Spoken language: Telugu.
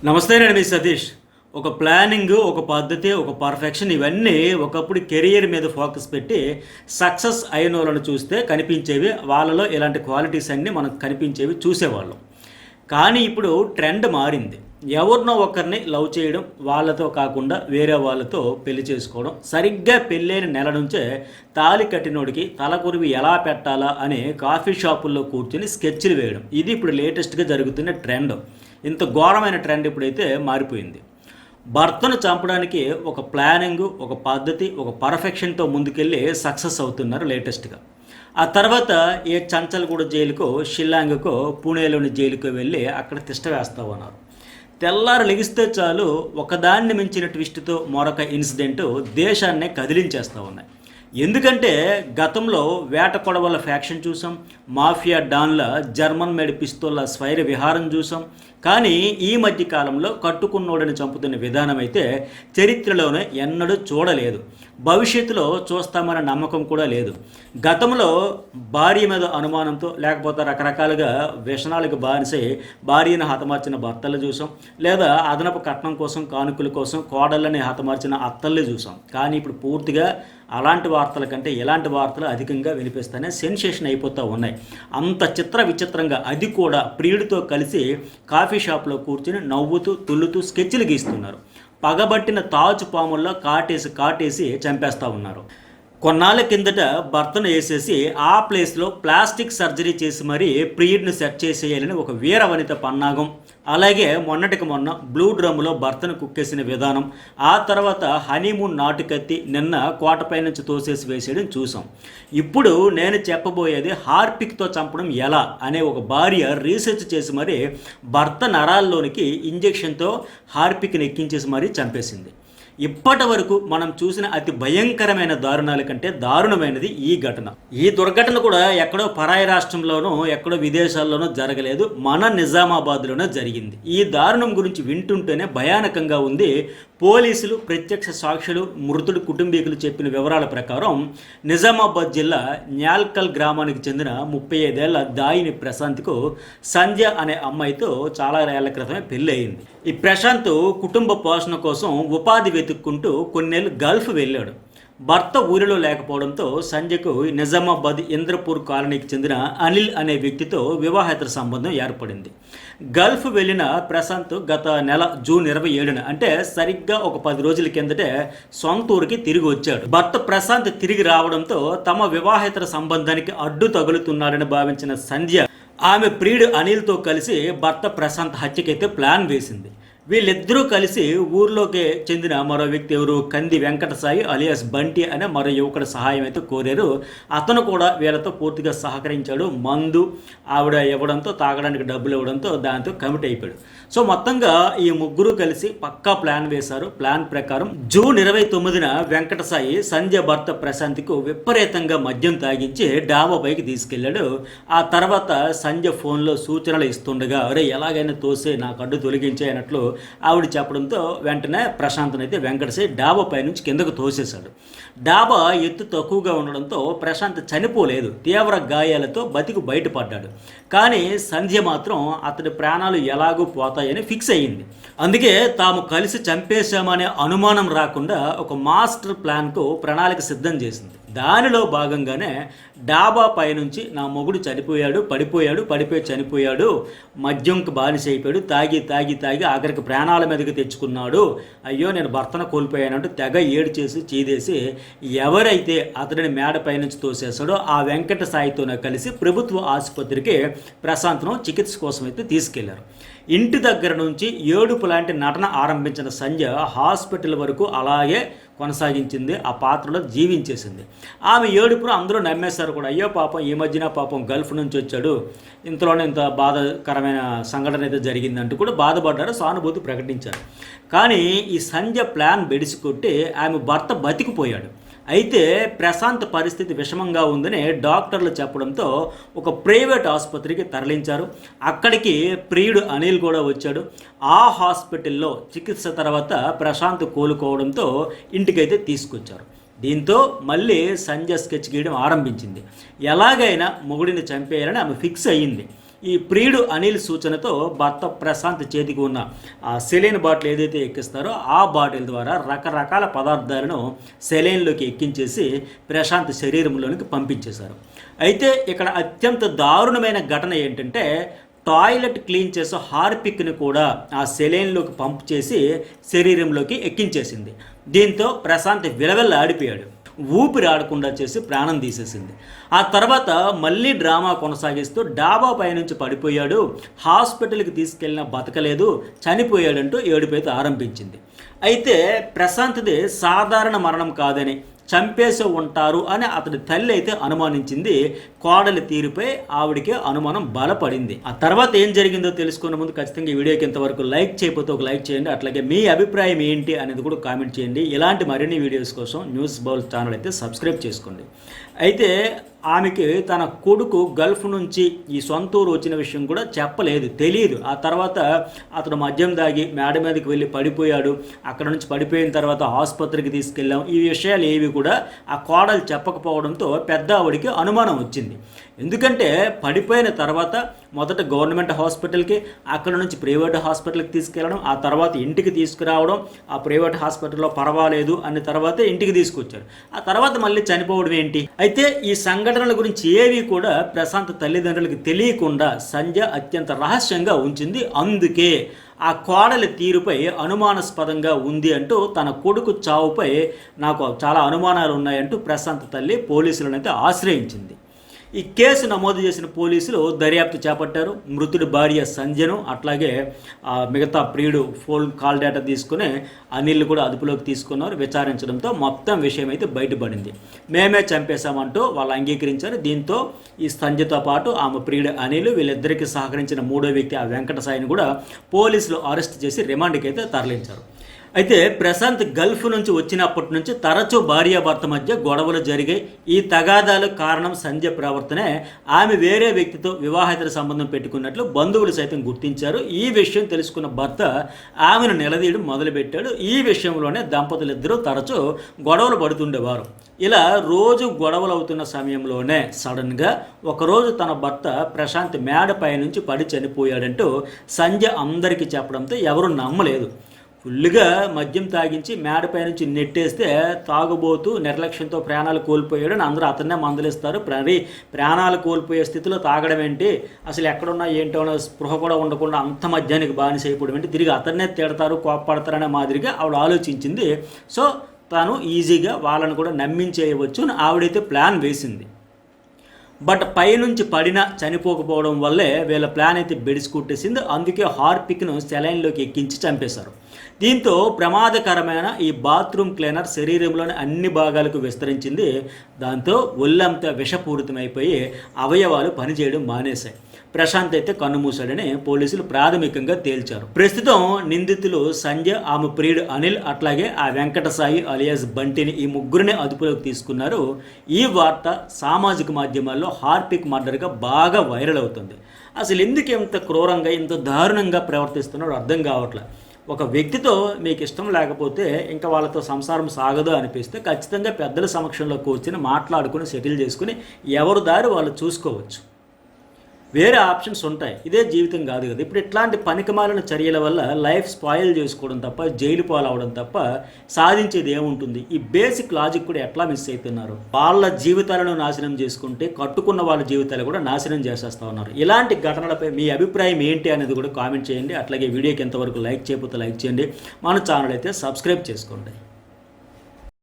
నమస్తే అండి, మీ సతీష్. ఒక ప్లానింగ్, ఒక పద్ధతి, ఒక పర్ఫెక్షన్ ఇవన్నీ ఒకప్పుడు కెరియర్ మీద ఫోకస్ పెట్టి సక్సెస్ అయిన వాళ్ళని చూస్తే కనిపించేవి. వాళ్ళలో ఇలాంటి క్వాలిటీస్ అన్నీ మనకు కనిపించేవి, చూసేవాళ్ళం. కానీ ఇప్పుడు ట్రెండ్ మారింది. ఎవరినో ఒకరిని లవ్ చేయడం, వాళ్ళతో కాకుండా వేరే వాళ్ళతో పెళ్లి చేసుకోవడం, సరిగ్గా పెళ్ళైన నెల నుంచే తాళి కట్టినోడికి తలకొరివి ఎలా పెట్టాలా అని కాఫీ షాపుల్లో కూర్చొని స్కెచ్లు వేయడం, ఇది ఇప్పుడు లేటెస్ట్గా జరుగుతున్న ట్రెండ్. ఇంత ఘోరమైన ట్రెండ్ ఇప్పుడైతే మారిపోయింది. భర్తను చంపడానికి ఒక ప్లానింగ్, ఒక పద్ధతి, ఒక పర్ఫెక్షన్తో ముందుకెళ్ళి సక్సెస్ అవుతున్నారు లేటెస్ట్గా. ఆ తర్వాత ఏ చంచల్గూడ జైలుకో, షిల్లాంగ్కో, పూణేలోని జైలుకో వెళ్ళి అక్కడ తిష్ట వేస్తూ ఉన్నారు. తెల్లారు లెగిస్తే చాలు ఒకదాన్ని మించిన ట్విస్ట్తో మరొక ఇన్సిడెంట్ దేశాన్నే కదిలించేస్తూ ఉన్నాయి. ఎందుకంటే గతంలో వేట కొడవల ఫ్యాక్షన్ చూసాం, మాఫియా డాన్ల జర్మన్ మేడ్ పిస్తోళ్ల స్వైర విహారం చూసాం. కానీ ఈ మధ్య కాలంలో కట్టుకున్నోడని చంపుతున్న విధానం అయితే చరిత్రలోనే ఎన్నడూ చూడలేదు, భవిష్యత్తులో చూస్తామన్న నమ్మకం కూడా లేదు. గతంలో భార్య మీద అనుమానంతో లేకపోతే రకరకాలుగా వ్యసనాలకు బానిసై భార్యను హతమార్చిన భర్తలు చూసాం, లేదా అదనపు కట్నం కోసం, కానుకల కోసం కోడళ్ళని హతమార్చిన అత్తల్ని చూసాం. కానీ ఇప్పుడు పూర్తిగా అలాంటి వార్తల కంటే ఇలాంటి వార్తలు అధికంగా వినిపిస్తూనే సెన్సేషన్ అయిపోతూ ఉన్నాయి. అంత చిత్ర విచిత్రంగా, అది కూడా ప్రియుడితో కలిసి కాఫీ షాప్లో కూర్చుని నవ్వుతూ తుల్లుతూ స్కెచ్లు గీస్తున్నారు. పగబట్టిన తాచు పాముల్లో కాటేసి చంపేస్తూ ఉన్నారు. కొన్నాళ్ళ కిందట భర్తను వేసేసి ఆ ప్లేస్లో ప్లాస్టిక్ సర్జరీ చేసి మరీ ప్రియుడిని సెట్ చేసేయాలని ఒక వీర వనిత పన్నాగం. అలాగే మొన్నటికి మొన్న బ్లూ డ్రమ్లో భర్తను కుక్కేసిన విధానం, ఆ తర్వాత హనీమూన్ నాటుకత్తి నిన్న కోటపై నుంచి తోసేసి వేసేయడం చూసాం. ఇప్పుడు నేను చెప్పబోయేది హార్పిక్తో చంపడం ఎలా అనే ఒక భార్య రీసెర్చ్ చేసి మరీ భర్త నరాల్లోనికి ఇంజెక్షన్తో హార్పిక్ని ఎక్కించేసి మరీ చంపేసింది. ఇప్పటి వరకు మనం చూసిన అతి భయంకరమైన దారుణాల కంటే దారుణమైనది ఈ ఘటన. ఈ దుర్ఘటన కూడా ఎక్కడో పరాయి రాష్ట్రంలోనో ఎక్కడో విదేశాల్లోనో జరగలేదు, మన నిజామాబాద్లోనే జరిగింది. ఈ దారుణం గురించి వింటుంటేనే భయానకంగా ఉంది. పోలీసులు, ప్రత్యక్ష సాక్షులు, మృతుడి కుటుంబీకులు చెప్పిన వివరాల ప్రకారం నిజామాబాద్ జిల్లా న్యాల్కల్ గ్రామానికి చెందిన 35 ఏళ్ల దాయిని ప్రశాంత్కు సంధ్య అనే అమ్మాయితో చాలా ఏళ్ల క్రితమే పెళ్ళి అయింది. ఈ ప్రశాంత్ కుటుంబ పోషణ కోసం ఉపాధి వెతుక్కుంటూ కొన్నేళ్ళు గల్ఫ్ వెళ్ళాడు. భర్త ఊరిలో లేకపోవడంతో సంజయ్కు నిజామాబాద్ ఇంద్రపూర్ కాలనీకి చెందిన అనిల్ అనే వ్యక్తితో వివాహేతర సంబంధం ఏర్పడింది. గల్ఫ్ వెళ్ళిన ప్రశాంత్ గత నెల జూన్ 27న, అంటే సరిగ్గా ఒక 10 రోజుల కిందటే సొంత ఊరికి తిరిగి వచ్చాడు. భర్త ప్రశాంత్ తిరిగి రావడంతో తమ వివాహేతర సంబంధానికి అడ్డు తగులుతున్నాడని భావించిన సంధ్య ఆమె ప్రియుడు అనిల్తో కలిసి భర్త ప్రశాంత్ హత్యకైతే ప్లాన్ వేసింది. వీళ్ళిద్దరూ కలిసి ఊర్లోకి చెందిన మరో వ్యక్తి ఎవరు, కంది వెంకట సాయి అలియాస్ బంటి అనే మరో యువకుడి సహాయం అయితే కోరారు. అతను కూడా వీళ్ళతో పూర్తిగా సహకరించాడు. మందు ఆవిడ ఇవ్వడంతో, తాగడానికి డబ్బులు ఇవ్వడంతో దాంతో కమిట్ అయిపోయాడు. సో మొత్తంగా ఈ ముగ్గురు కలిసి పక్కా ప్లాన్ వేశారు. ప్లాన్ ప్రకారం జూన్ 29న వెంకట సాయి సంధ్య భర్త ప్రశాంత్కు విపరీతంగా మద్యం తాగించి డాబా పైకి తీసుకెళ్లాడు. ఆ తర్వాత సంధ్య ఫోన్లో సూచనలు ఇస్తుండగా, అరే ఎలాగైనా తోసే, నాకు అడ్డు తొలగించే అన్నట్లు ఆవిడ చెప్పడంతో వెంటనే ప్రశాంత్ని అయితే వెంకటసాయి డాబా పై నుంచి కిందకు తోసేశాడు. డాబా ఎత్తు తక్కువగా ఉండడంతో ప్రశాంత్ చనిపోలేదు, తీవ్ర గాయాలతో బతికి బయటపడ్డాడు. కానీ సంధ్య మాత్రం అతడి ప్రాణాలు ఎలాగూ పోతాయని ఫిక్స్ అయ్యింది. అందుకే తాము కలిసి చంపేశామనే అనుమానం రాకుండా ఒక మాస్టర్ ప్లాన్కు ప్రణాళిక సిద్ధం చేసింది. దానిలో భాగంగానే డాబా పైనుంచి నా మొగుడు పడిపోయి చనిపోయాడు, మద్యంకి బానిస అయిపోయాడు, తాగి ఆఖరికి ప్రాణాల మీదకి తెచ్చుకున్నాడు, అయ్యో నేను భర్తను కోల్పోయానంటూ తెగ ఏడ్చేసి చీదేసి ఎవరైతే అతడిని మేడ పైనుంచి తోసేశాడో ఆ వెంకట సాయితోనే కలిసి ప్రభుత్వ ఆసుపత్రికి ప్రశాంత్ను చికిత్స కోసం అయితే తీసుకెళ్లారు. ఇంటి దగ్గర నుంచి ఏడుపు లాంటి నటన ఆరంభించిన సంధ్య హాస్పిటల్ వరకు అలాగే కొనసాగించింది, ఆ పాత్రలో జీవించేసింది. ఆమె ఏడుపును అందరూ నమ్మేశారు కూడా. అయ్యో పాపం, ఈ మధ్యన పాపం గల్ఫ్ నుంచి వచ్చాడు, ఇంతలోనే ఇంత బాధాకరమైన సంఘటన అయితే జరిగిందంటూ కూడా బాధపడ్డారు, సానుభూతి ప్రకటించారు. కానీ ఈ సంధ్య ప్లాన్ బెడిసికొట్టి ఆమె భర్త బతికిపోయాడు. అయితే ప్రశాంత్ పరిస్థితి విషమంగా ఉందని డాక్టర్లు చెప్పడంతో ఒక ప్రైవేట్ ఆసుపత్రికి తరలించారు. అక్కడికి ప్రియుడు అనిల్ కూడా వచ్చాడు. ఆ హాస్పిటల్లో చికిత్స తర్వాత ప్రశాంత్ కోలుకోవడంతో ఇంటికైతే తీసుకొచ్చారు. దీంతో మళ్ళీ సంధ్య స్కెచ్ గీయడం ఆరంభించింది. ఎలాగైనా మొగుడిని చంపేయాలని ఆమె ఫిక్స్ అయ్యింది. ఈ ప్రియుడు అనిల్ సూచనతో భర్త ప్రశాంత్ చేతికి ఉన్న ఆ సెలైన్ బాటిల్ ఏదైతే ఎక్కిస్తారో ఆ బాటిల్ ద్వారా రకరకాల పదార్థాలను సెలైన్లోకి ఎక్కించేసి ప్రశాంత్ శరీరంలోనికి పంపించేశారు. అయితే ఇక్కడ అత్యంత దారుణమైన ఘటన ఏంటంటే టాయిలెట్ క్లీన్ చేసే హార్పిక్ని కూడా ఆ సెలైన్లోకి పంప్ చేసి శరీరంలోకి ఎక్కించేసింది. దీంతో ప్రశాంత్ విలవెల్లాడిపోయాడు. ఊపిరి ఆడకుండా చేసి ప్రాణం తీసేసింది. ఆ తర్వాత మళ్ళీ డ్రామా కొనసాగిస్తూ డాబా పైనుంచి పడిపోయాడు, హాస్పిటల్కి తీసుకెళ్ళినా బతకలేదు, చనిపోయాడంటూ ఏడుపైతే ఆరంభించింది. అయితే ప్రశాంత్ది సాధారణ మరణం కాదని, చంపేసి ఉంటారు అని అతడి తల్లి అయితే అనుమానించింది. కోడలి తీరుపై ఆవిడికి అనుమానం బలపడింది. ఆ తర్వాత ఏం జరిగిందో తెలుసుకునే ముందు ఖచ్చితంగా ఈ వీడియోకి ఇంతవరకు లైక్ చేయకపోతే ఒక లైక్ చేయండి. అట్లాగే మీ అభిప్రాయం ఏంటి అనేది కూడా కామెంట్ చేయండి. ఇలాంటి మరిన్ని వీడియోస్ కోసం న్యూస్ బౌల్ ఛానల్ అయితే సబ్స్క్రైబ్ చేసుకోండి. అయితే ఆమెకి తన కొడుకు గల్ఫ్ నుంచి ఈ సొంత ఊరు వచ్చిన విషయం కూడా చెప్పలేదు, తెలియదు. ఆ తర్వాత అతను మద్యం దాగి మేడ మీదకి వెళ్ళి పడిపోయాడు. అక్కడ నుంచి పడిపోయిన తర్వాత ఆసుపత్రికి తీసుకెళ్ళాం. ఈ విషయాలు ఏవి కూడా ఆ కోడలు చెప్పకపోవడంతో పెద్ద ఆవిడికి అనుమానం వచ్చింది. ఎందుకంటే పడిపోయిన తర్వాత మొదట గవర్నమెంట్ హాస్పిటల్కి, అక్కడ నుంచి ప్రైవేట్ హాస్పిటల్కి తీసుకెళ్ళడం, ఆ తర్వాత ఇంటికి తీసుకురావడం, ఆ ప్రైవేట్ హాస్పిటల్లో పర్వాలేదు అన్న తర్వాత ఇంటికి తీసుకొచ్చారు. ఆ తర్వాత మళ్ళీ చనిపోవడం ఏంటి? అయితే ఈ సంఘటనల గురించి ఏవి కూడా ప్రశాంత్ తల్లిదండ్రులకి తెలియకుండా సంధ్య అత్యంత రహస్యంగా ఉంచింది. అందుకే ఆ కోడలి తీరుపై అనుమానాస్పదంగా ఉంది అంటూ తన కొడుకు చావుపై నాకు చాలా అనుమానాలు ఉన్నాయంటూ ప్రశాంత్ తల్లి పోలీసులను అయితే ఆశ్రయించింది. ఈ కేసు నమోదు చేసిన పోలీసులు దర్యాప్తు చేపట్టారు. మృతుడి భార్య సంధ్యను అట్లాగే మిగతా ప్రియుడు ఫోన్ కాల్ డేటా తీసుకుని అనిల్ కూడా అదుపులోకి తీసుకున్నారు. విచారించడంతో మొత్తం విషయం అయితే బయటపడింది. మేమే చంపేశామంటూ వాళ్ళు అంగీకరించారు. దీంతో ఈ సంధ్యతో పాటు ఆమె ప్రియుడు అనిల్, వీళ్ళిద్దరికీ సహకరించిన మూడో వ్యక్తి ఆ వెంకట సాయిని కూడా పోలీసులు అరెస్ట్ చేసి రిమాండ్కి అయితే తరలించారు. అయితే ప్రశాంత్ గల్ఫ్ నుంచి వచ్చినప్పటి నుంచి తరచూ భార్యాభర్త మధ్య గొడవలు జరిగాయి. ఈ తగాదాలకు కారణం సంధ్య ప్రవర్తనే. ఆమె వేరే వ్యక్తితో వివాహేతర సంబంధం పెట్టుకున్నట్లు బంధువులు సైతం గుర్తించారు. ఈ విషయం తెలుసుకున్న భర్త ఆమెను నిలదీయడం మొదలుపెట్టాడు. ఈ విషయంలోనే దంపతులిద్దరూ తరచూ గొడవలు పడుతుండేవారు. ఇలా రోజు గొడవలు అవుతున్న సమయంలోనే సడన్గా ఒకరోజు తన భర్త ప్రశాంత్ మేడపై నుంచి పడి చనిపోయాడంటూ సంధ్య అందరికీ చెప్పడంతో ఎవరూ నమ్మలేదు. ఫుల్గా మద్యం తాగించి మేడపై నుంచి నెట్టేస్తే తాగుబోతూ నిర్లక్ష్యంతో ప్రాణాలు కోల్పోయాడని అందరూ అతన్నే మందలిస్తారు. ప్రాణాలు కోల్పోయే స్థితిలో తాగడం ఏంటి, అసలు ఎక్కడున్నా ఏంటో స్పృహ కూడా ఉండకుండా అంత మద్యానికి బానిస అయిపోవడం ఏంటి, తిరిగి అతన్నే తిడతారు, కోప్పడతారనే మాదిరిగా ఆవిడ ఆలోచించింది. సో తాను ఈజీగా వాళ్ళని కూడా నమ్మించేయవచ్చు అని ఆవిడైతే ప్లాన్ వేసింది. బట్ పైనుంచి పడినా చనిపోకపోవడం వల్లే వీళ్ళ ప్లాన్ అయితే బెడిసికొట్టేసింది. అందుకే హార్పిక్ను సెలైన్లోకి ఎక్కించి చంపేశారు. దీంతో ప్రమాదకరమైన ఈ బాత్రూమ్ క్లీనర్ శరీరంలోని అన్ని భాగాలకు విస్తరించింది. దాంతో ఒళ్ళంతా విషపూరితమైపోయి అవయవాలు పనిచేయడం మానేశాయి. ప్రశాంత్ అయితే కన్నుమూశాడని పోలీసులు ప్రాథమికంగా తేల్చారు. ప్రస్తుతం నిందితులు సంధ్య, ఆమె ప్రియుడు అనిల్, అట్లాగే ఆ వెంకట సాయి అలియాస్ బంటిని, ఈ ముగ్గురిని అదుపులోకి తీసుకున్నారు. ఈ వార్త సామాజిక మాధ్యమాల్లో హార్పిక్ మర్డర్గా బాగా వైరల్ అవుతుంది. అసలు ఎందుకు ఇంత క్రూరంగా ఇంత దారుణంగా ప్రవర్తిస్తున్నాడో అర్థం కావట్లేదు. ఒక వ్యక్తితో మీకు ఇష్టం లేకపోతే ఇంకా వాళ్ళతో సంసారం సాగదు అనిపిస్తే ఖచ్చితంగా పెద్దల సమక్షంలో కూర్చొని మాట్లాడుకుని సెటిల్ చేసుకుని ఎవరు దారి వాళ్ళు చూసుకోవచ్చు. వేరే ఆప్షన్స్ ఉంటాయి. ఇదే జీవితం కాదు కదా. ఇప్పుడు ఇట్లాంటి పనికిమాలిన చర్యల వల్ల లైఫ్ స్పాయిల్ చేసుకోవడం తప్ప, జైలు పాలవడం తప్ప సాధించేది ఏముంటుంది? ఈ బేసిక్ లాజిక్ కూడా ఎట్లా మిస్ అవుతున్నారు? వాళ్ళ జీవితాలను నాశనం చేసుకుంటే కట్టుకున్న వాళ్ళ జీవితాలు కూడా నాశనం చేసేస్తూ ఉన్నారు. ఇలాంటి ఘటనలపై మీ అభిప్రాయం ఏంటి అనేది కూడా కామెంట్ చేయండి. అట్లాగే వీడియోకి ఎంతవరకు లైక్ చేయకపోతే లైక్ చేయండి. మన ఛానల్ అయితే సబ్స్క్రైబ్ చేసుకోండి.